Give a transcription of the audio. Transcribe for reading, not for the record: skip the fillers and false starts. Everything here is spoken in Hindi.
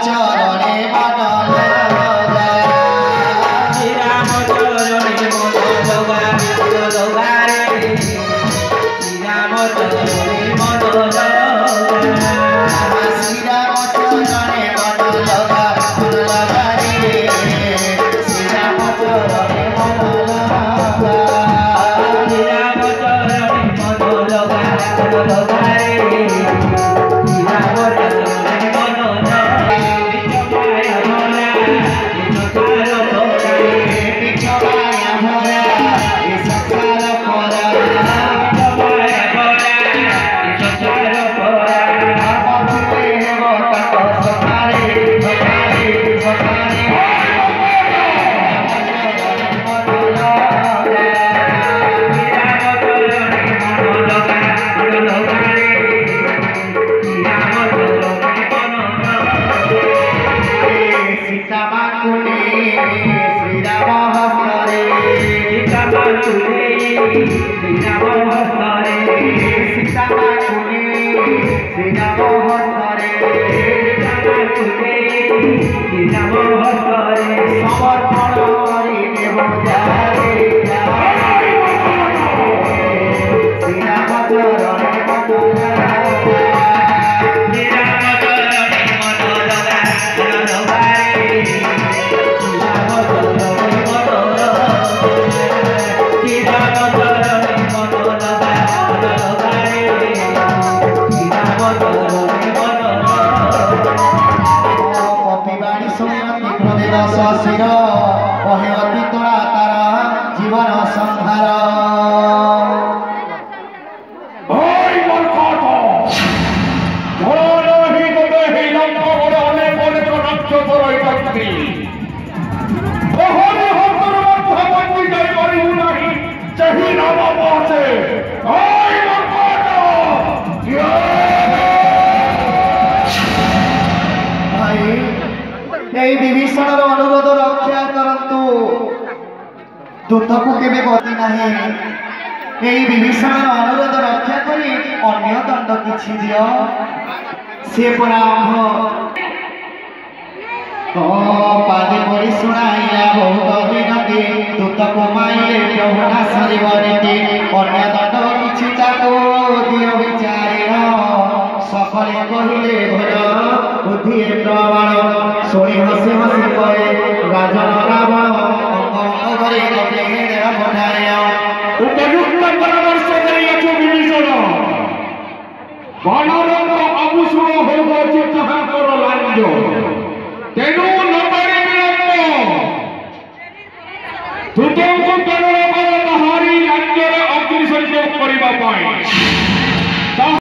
चरणे मन लगा श्री राम चरणे मन लगा रे श्री राम चरणे मन लगा श्री राम चरणे मन लगा रे श्री राम चरणे मन लगा श्री राम चरणे मन लगा रे श्री राम चरणे मन लगा जीवन संहार विभीषण अनुरोध रक्षा करंतु दूत को केबे गति नाही विभीषण अनुरोध रक्षा करी अन्य दंड किछि दियो से परांभ पादे पड़ी सुनाइला बहुत विनती दूत को माइले प्रभुना सरिवनीति अन्य दंड किछि ताको दियो विचारेण सकले कहिले भल बुद्धि प्रमाण सोनी हसी हसी कहे राजन रावण अंग करे गते देह पठाय उपयुक्त परामर्श देइछु विभीषण बानरंग अमुसुर होगछि ताहाकर लांज तेनु नपारे विलंब तुतंकु तरुण पर बाहरी लांजरे अग्नि संयोग करिबा पाए